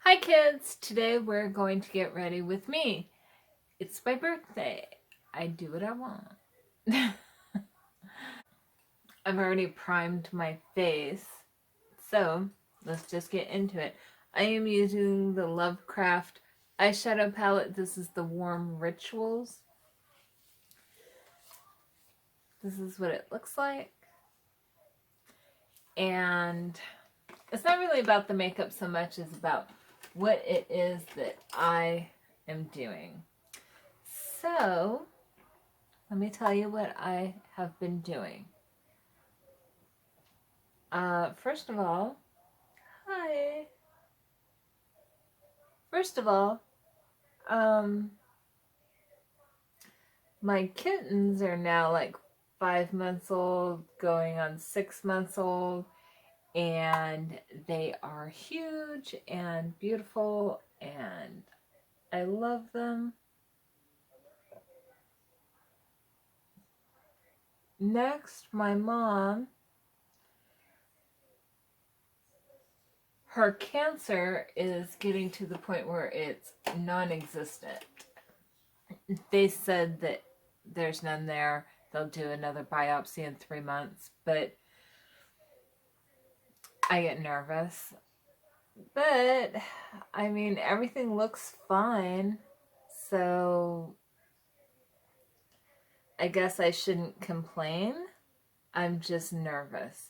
Hi kids! Today we're going to get ready with me. It's my birthday. I do what I want. I've already primed my face, so let's just get into it. I am using the Lovecraft eyeshadow palette. This is the Warm Rituals. This is what it looks like. And it's not really about the makeup so much as about what it is that I am doing. So, let me tell you what I have been doing. First of all, hi. First of all, my kittens are now like 5 months old, going on 6 months old, and they are huge and beautiful, and I love them. Next, my mom, her cancer is getting to the point where it's non-existent. They said that there's none there. They'll do another biopsy in 3 months, but I get nervous. But, I mean, everything looks fine, so I guess I shouldn't complain. I'm just nervous.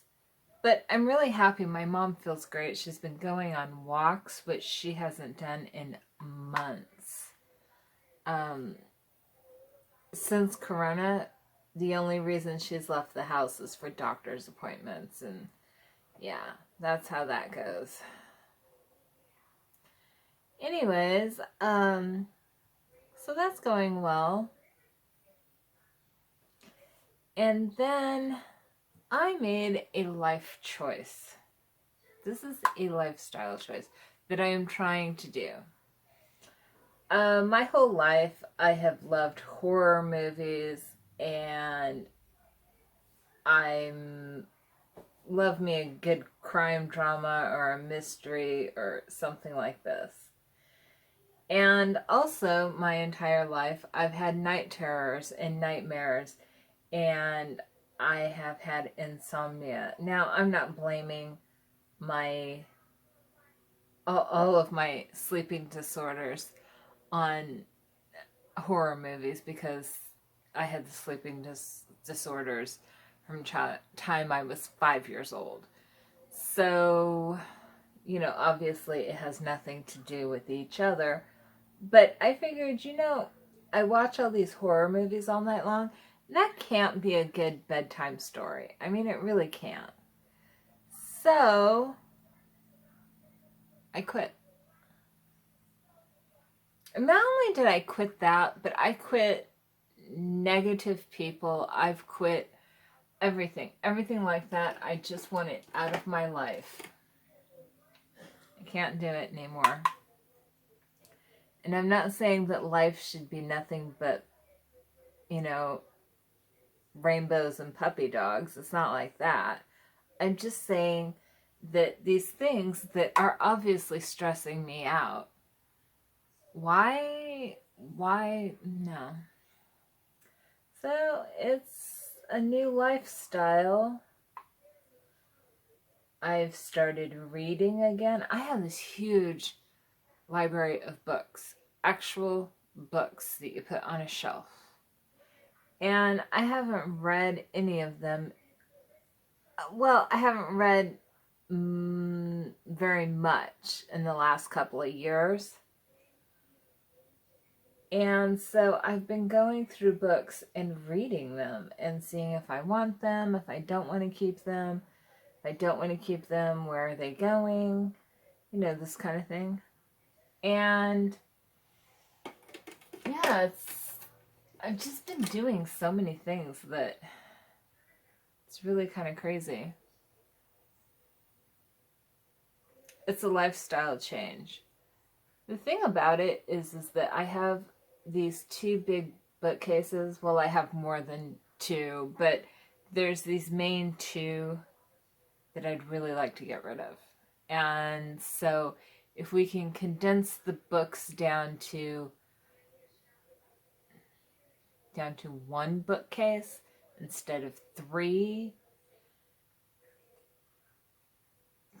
But I'm really happy. My mom feels great. She's been going on walks, which she hasn't done in months. Since Corona, the only reason she's left the house is for doctor's appointments, and yeah, that's how that goes. Anyways, so that's going well. And then I made a life choice. This is a lifestyle choice that I am trying to do. My whole life, I have loved horror movies, and I love me a good crime drama or a mystery or something like this. And also, my entire life, I've had night terrors and nightmares, and I have had insomnia. Now, I'm not blaming my all of my sleeping disorders on horror movies, because I had the sleeping disorders from time I was 5 years old. So, obviously it has nothing to do with each other. But I figured, I watch all these horror movies all night long. That can't be a good bedtime story. I mean, it really can't. So, I quit. Not only did I quit that, but I quit negative people. I've quit everything. Everything like that. I just want it out of my life. I can't do it anymore. And I'm not saying that life should be nothing but, rainbows and puppy dogs. It's not like that. I'm just saying that these things that are obviously stressing me out, why, no. So it's a new lifestyle. I've started reading again. I have this huge library of books, actual books that you put on a shelf. And I haven't read any of them. Well, I haven't read very much in the last couple of years. And so I've been going through books and reading them and seeing if I want them, if I don't want to keep them, if I don't want to keep them, where are they going, this kind of thing. And yeah, I've just been doing so many things that it's really kind of crazy. It's a lifestyle change. The thing about it is that I have these two big bookcases. Well, I have more than two, but there's these main two that I'd really like to get rid of. And so if we can condense the books down to one bookcase instead of 3,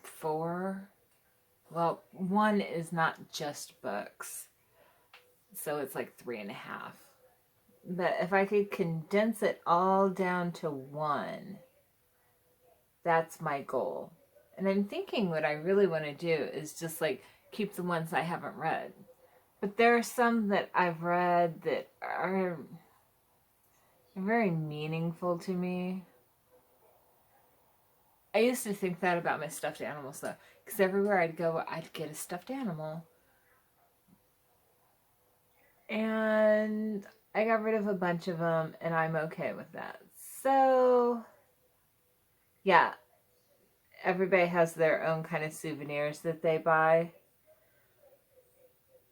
4. Well, 1 is not just books, so it's like 3.5. But if I could condense it all down to 1, that's my goal. And I'm thinking what I really want to do is just like keep the ones I haven't read. But there are some that I've read that are very meaningful to me. I used to think that about my stuffed animals though, because everywhere I'd go, I'd get a stuffed animal. And I got rid of a bunch of them, and I'm okay with that. So, yeah, everybody has their own kind of souvenirs that they buy.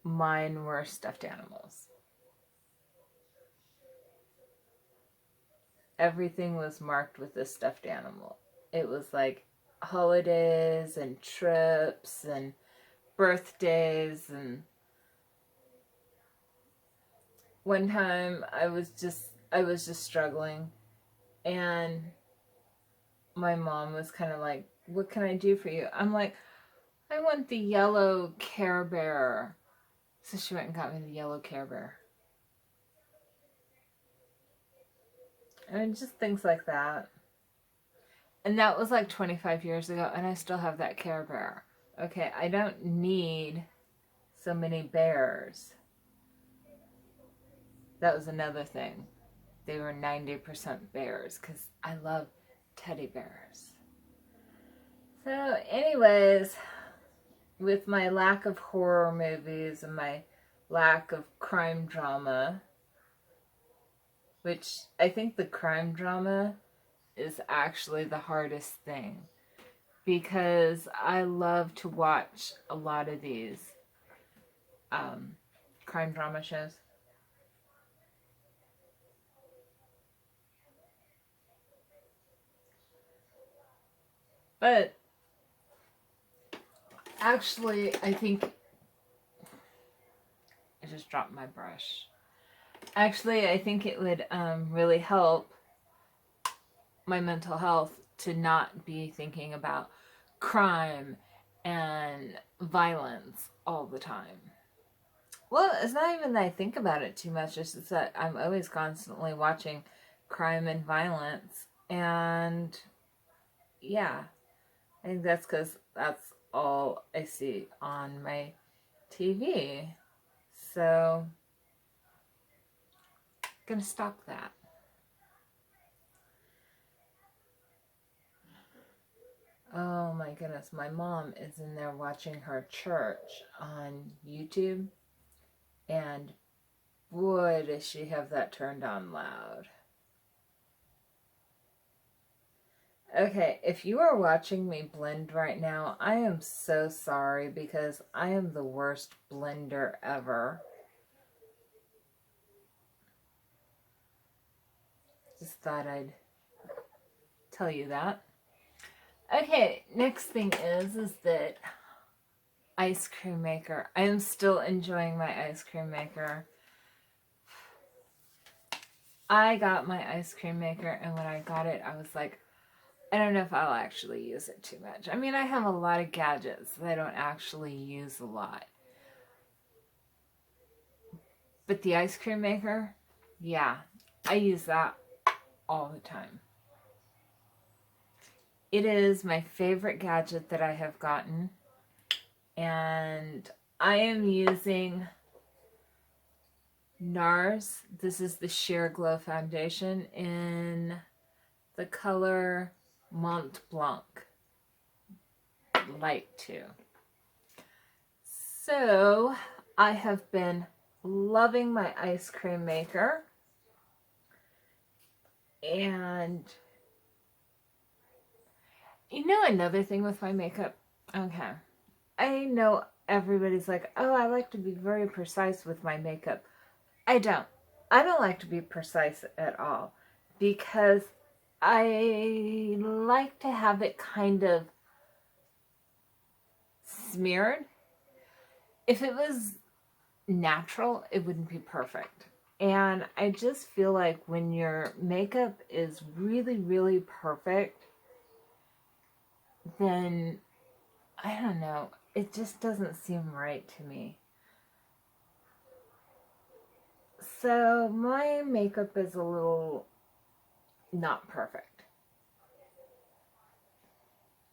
Mine were stuffed animals. Everything was marked with a stuffed animal. It was like holidays and trips and birthdays. And one time I was just struggling, and my mom was kind of like, what can I do for you? I'm like, I want the yellow Care Bear. So she went and got me the yellow Care Bear. And just things like that. And that was like 25 years ago, and I still have that Care Bear. Okay, I don't need so many bears. That was another thing. They were 90% bears, because I love teddy bears. So anyways, with my lack of horror movies and my lack of crime drama, which I think the crime drama is actually the hardest thing, because I love to watch a lot of these crime drama shows. But actually, I think I just dropped my brush. Actually, I think it would really help my mental health to not be thinking about crime and violence all the time. Well, it's not even that I think about it too much, it's just that I'm always constantly watching crime and violence. And yeah, I think that's because that's all I see on my TV. So, I'm gonna stop that. Oh my goodness, my mom is in there watching her church on YouTube, and boy, does she have that turned on loud. Okay, if you are watching me blend right now, I am so sorry, because I am the worst blender ever. Just thought I'd tell you that. Okay, next thing is that ice cream maker. I am still enjoying my ice cream maker. I got my ice cream maker, and when I got it, I was like, I don't know if I'll actually use it too much. I mean, I have a lot of gadgets that I don't actually use a lot. But the ice cream maker, yeah, I use that all the time. It is my favorite gadget that I have gotten. And I am using NARS. This is the Sheer Glow Foundation in the color Mont Blanc Light 2. So I have been loving my ice cream maker. And you know another thing with my makeup? Okay. I know everybody's like, oh, I like to be very precise with my makeup. I don't. I don't like to be precise at all, because I like to have it kind of smeared. if it was natural, it wouldn't be perfect. And I just feel like when your makeup is really, really perfect, then I don't know, it just doesn't seem right to me. So my makeup is a little not perfect.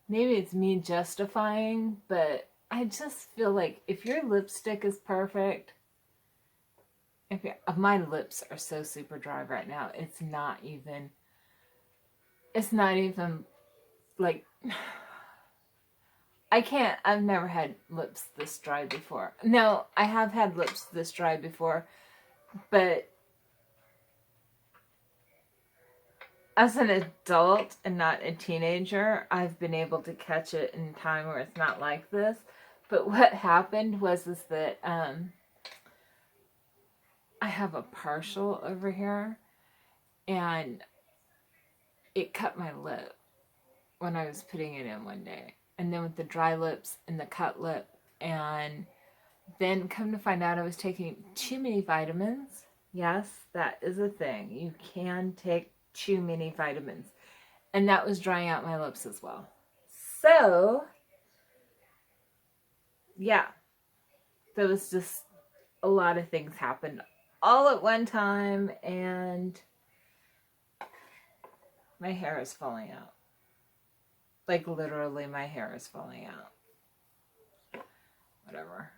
Maybe it's me justifying, but I just feel like if your lipstick is perfect, my lips are so super dry right now. It's not even like, I've never had lips this dry before. No, I have had lips this dry before, but as an adult and not a teenager, I've been able to catch it in time where it's not like this. But what happened was that I have a partial over here, and it cut my lip when I was putting it in one day. And then with the dry lips and the cut lip, and then come to find out I was taking too many vitamins. Yes, that is a thing. You can take too many vitamins. And that was drying out my lips as well. So, yeah, there was just a lot of things happened all at one time, and my hair is falling out. Like, literally, my hair is falling out. Whatever.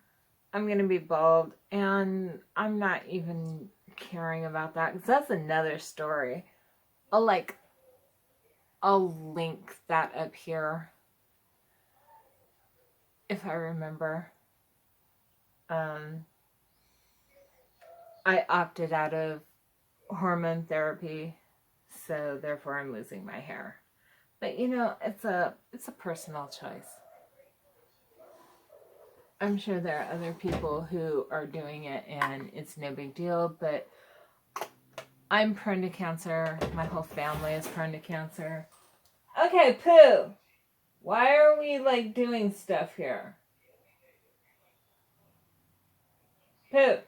I'm going to be bald, and I'm not even caring about that, because that's another story. I'll link that up here if I remember. I opted out of hormone therapy, so therefore I'm losing my hair. But you know, it's a personal choice. I'm sure there are other people who are doing it and it's no big deal, but I'm prone to cancer. My whole family is prone to cancer. Okay, Pooh. Why are we like doing stuff here? Pooh.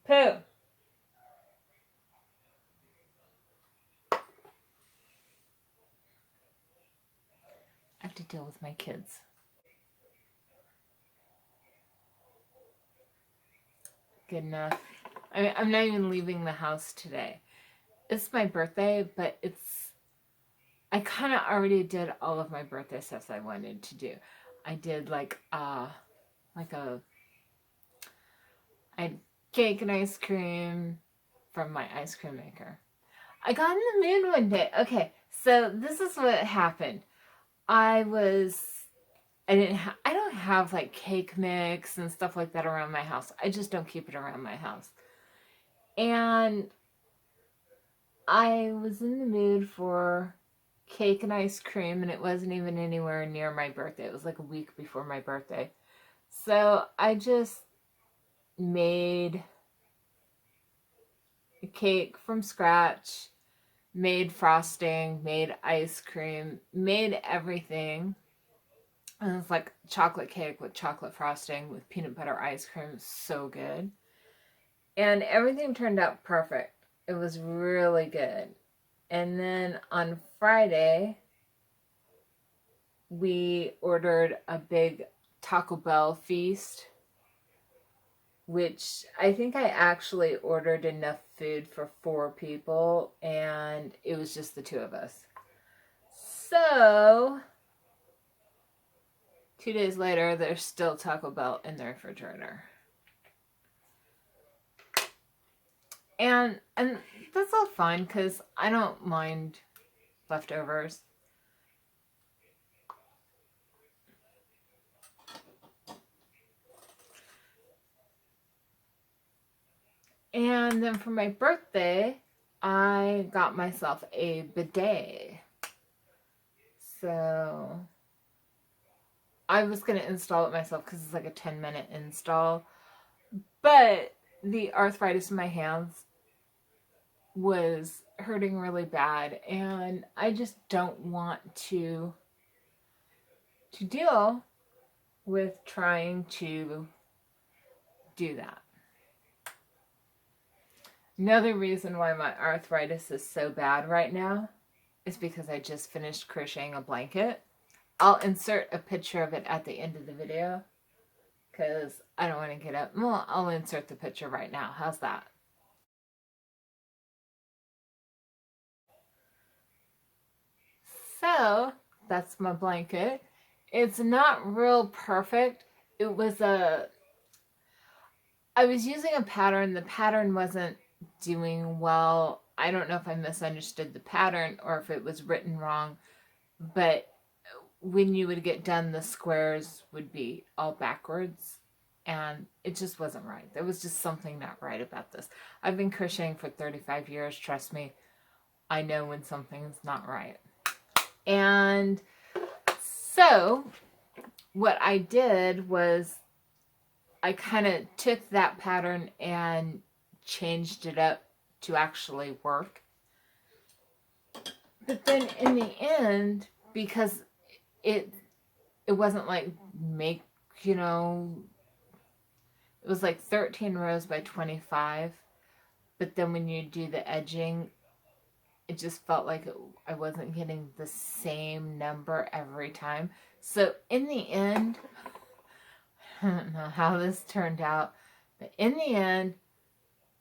Pooh. I have to deal with my kids. Good enough. I'm not even leaving the house today. It's my birthday, but I kind of already did all of my birthday stuff I wanted to do. I did I had cake and ice cream from my ice cream maker. I got in the mood one day. Okay, so this is what happened. I don't have like cake mix and stuff like that around my house. I just don't keep it around my house. And I was in the mood for cake and ice cream, and it wasn't even anywhere near my birthday. It was like a week before my birthday. So I just made a cake from scratch, made frosting, made ice cream, made everything. And it's like chocolate cake with chocolate frosting with peanut butter ice cream. So good. And everything turned out perfect. It was really good. And then on Friday, we ordered a big Taco Bell feast, which I think I actually ordered enough food for 4 people, and it was just the 2 of us. So 2 days later, there's still Taco Bell in the refrigerator. And that's all fine, because I don't mind leftovers. And then for my birthday, I got myself a bidet. So I was going to install it myself because it's like a 10-minute install. But the arthritis in my hands was hurting really bad, and I just don't want to deal with trying to do that. Another reason why my arthritis is so bad right now is because I just finished crocheting a blanket. I'll insert a picture of it at the end of the video because I don't want to get up. Well, I'll insert the picture right now. How's that? So, that's my blanket. It's not real perfect. It was I was using a pattern. The pattern wasn't doing well. I don't know if I misunderstood the pattern or if it was written wrong, but when you would get done, the squares would be all backwards, and it just wasn't right. There was just something not right about this. I've been crocheting for 35 years. Trust me, I know when something's not right. And so what I did was I kind of took that pattern and changed it up to actually work. But then in the end, because it wasn't like it was like 13 rows by 25, but then when you do the edging, it just felt like I wasn't getting the same number every time. So in the end, I don't know how this turned out, but in the end,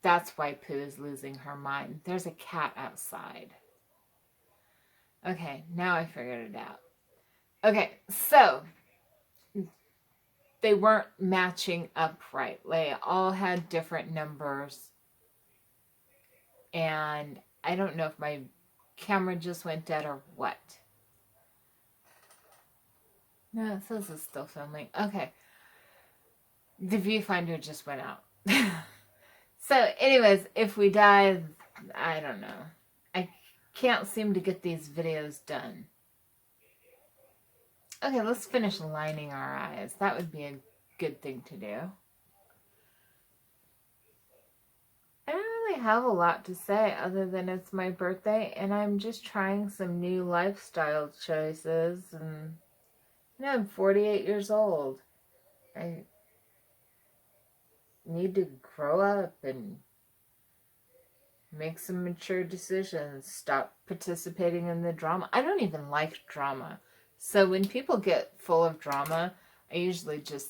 that's why Pooh is losing her mind. There's a cat outside. Okay, now I figured it out. Okay, so they weren't matching up right. They all had different numbers. And I don't know if my camera just went dead or what. No, it says it's still filming. Okay. The viewfinder just went out. So anyways, if we die, I don't know. I can't seem to get these videos done. Okay, let's finish lining our eyes. That would be a good thing to do. I don't really have a lot to say other than it's my birthday and I'm just trying some new lifestyle choices. And I'm 48 years old. I need to grow up and make some mature decisions. Stop participating in the drama. I don't even like drama. So when people get full of drama, I usually just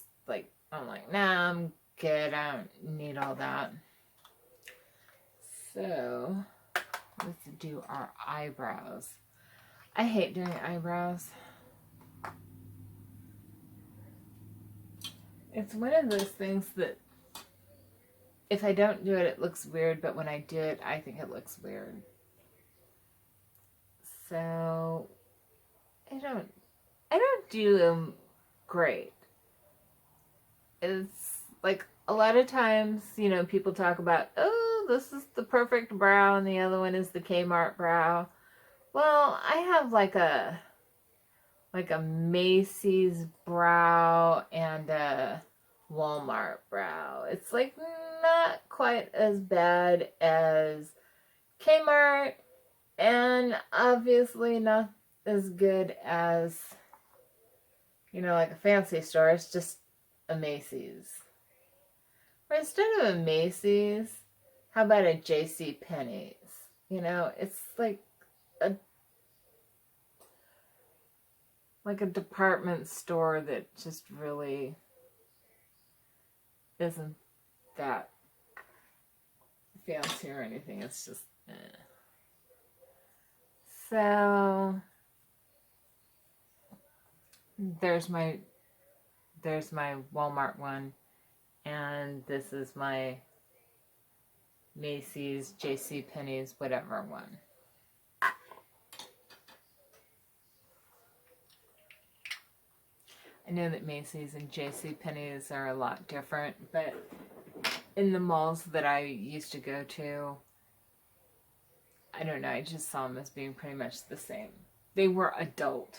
I'm like, nah, I'm good. I don't need all that. So let's do our eyebrows. I hate doing eyebrows. It's one of those things that if I don't do it, it looks weird, but when I do it, I think it looks weird. So I don't do them great. It's like a lot of times, people talk about, oh, this is the perfect brow and the other one is the Kmart brow. Well, I have like a Macy's brow and a Walmart brow. It's like not quite as bad as Kmart and obviously not as good as, like a fancy store. It's just a Macy's. Or instead of a Macy's, how about a J.C. Penney's? It's like a department store that just really isn't that fancy or anything. It's just So there's my Walmart one, and this is my Macy's, J.C. Penney's, whatever one. I know that Macy's and J.C. Penney's are a lot different, but in the malls that I used to go to, I don't know, I just saw them as being pretty much the same. They were adult.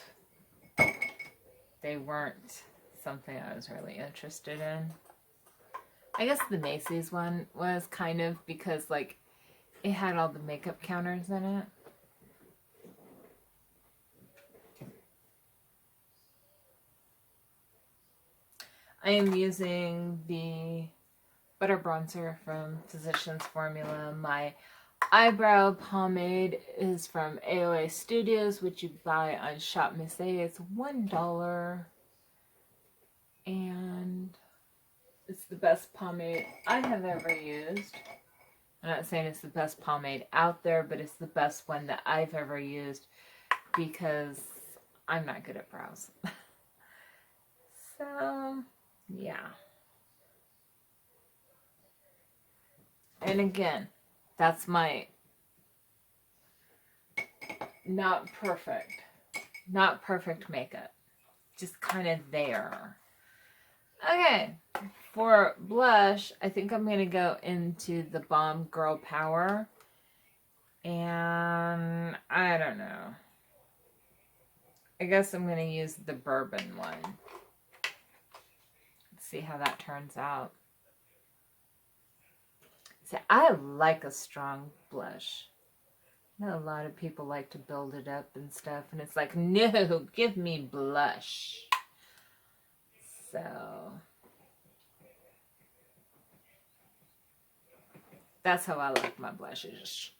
They weren't something I was really interested in. I guess the Macy's one was kind of because, it had all the makeup counters in it. I am using the Butter Bronzer from Physicians Formula. My eyebrow pomade is from AOA Studios, which you buy on Shop Miss A. It's $1. And it's the best pomade I have ever used. I'm not saying it's the best pomade out there, but it's the best one that I've ever used because I'm not good at brows. So, yeah. And again, that's my not perfect makeup. Just kind of there. Okay, for blush, I think I'm going to go into the Balm Girl Power. And I don't know. I guess I'm going to use the bourbon one. Let's see how that turns out. See, I like a strong blush. I know a lot of people like to build it up and stuff, and it's like, no, give me blush. So, that's how I like my blushes.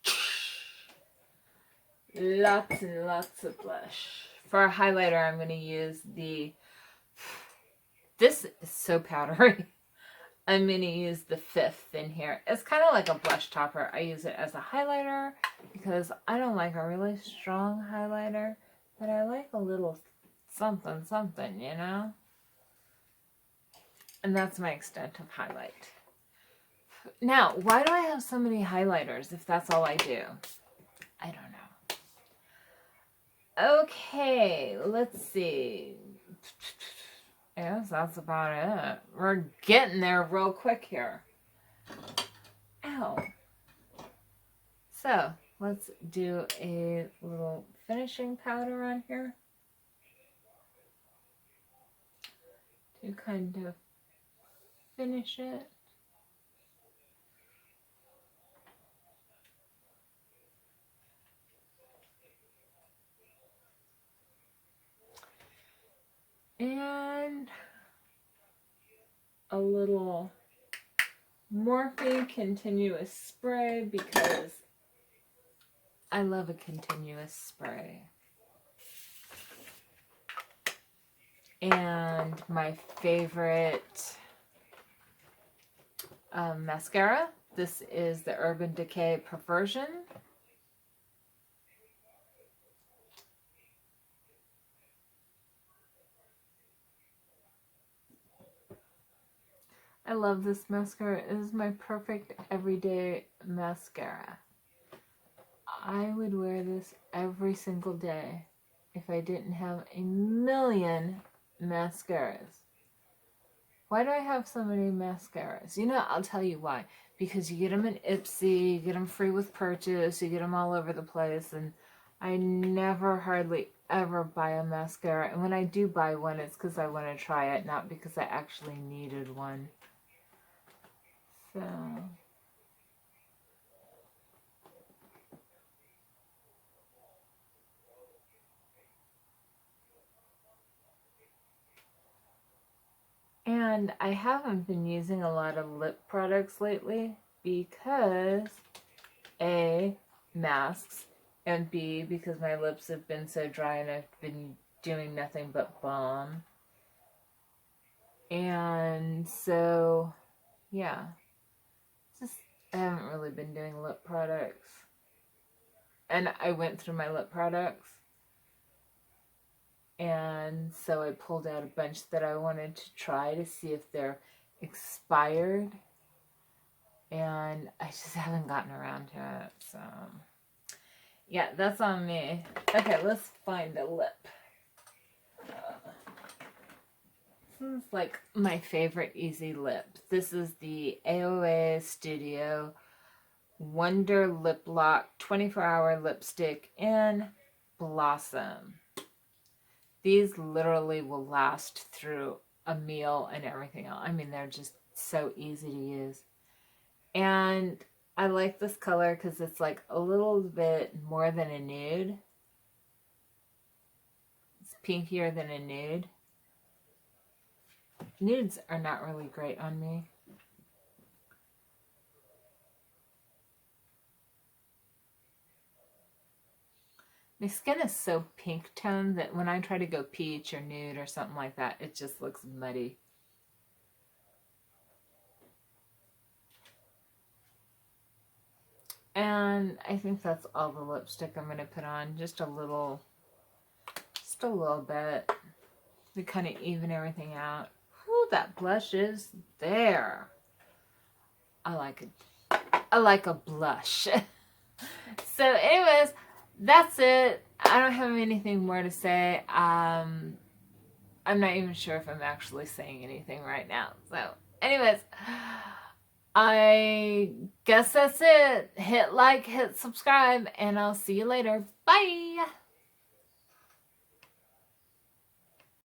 Lots and lots of blush. For a highlighter, I'm going to use this is so powdery. I'm going to use the 5th in here. It's kind of like a blush topper. I use it as a highlighter because I don't like a really strong highlighter, but I like a little something, something, you know? And that's my extent of highlight. Now, why do I have so many highlighters if that's all I do? I don't know. Okay, let's see. Yes, that's about it. We're getting there real quick here. Ow. So, let's do a little finishing powder on here to kind of finish it. And a little Morphe continuous spray because I love a continuous spray. And my favorite mascara. This is the Urban Decay Perversion. I love this mascara. It is my perfect everyday mascara. I would wear this every single day if I didn't have a million mascaras. Why do I have so many mascaras? You know, I'll tell you why. Because you get them in Ipsy, you get them free with purchase, you get them all over the place, and I never, hardly ever buy a mascara. And when I do buy one, it's because I want to try it, not because I actually needed one. So, and I haven't been using a lot of lip products lately because A, masks, and B, because my lips have been so dry and I've been doing nothing but balm. And so, yeah. I haven't really been doing lip products. And I went through my lip products. And so I pulled out a bunch that I wanted to try to see if they're expired. And I just haven't gotten around to it. So, yeah, that's on me. Okay, let's find a lip. This is like my favorite easy lip. This is the AOA Studio Wonder Lip Lock 24-hour lipstick in Blossom. These literally will last through a meal and everything else. I mean, they're just so easy to use. And I like this color because it's like a little bit more than a nude. It's pinkier than a nude. Nudes are not really great on me. My skin is so pink toned that when I try to go peach or nude or something like that, it just looks muddy. And I think that's all the lipstick I'm going to put on. Just a little bit to kind of even everything out. Whew, that blush is there. I like it. I like a blush. So anyways, that's it. I don't have anything more to say. I'm not even sure if I'm actually saying anything right now. So anyways, I guess that's it. Hit like, hit subscribe, and I'll see you later. Bye!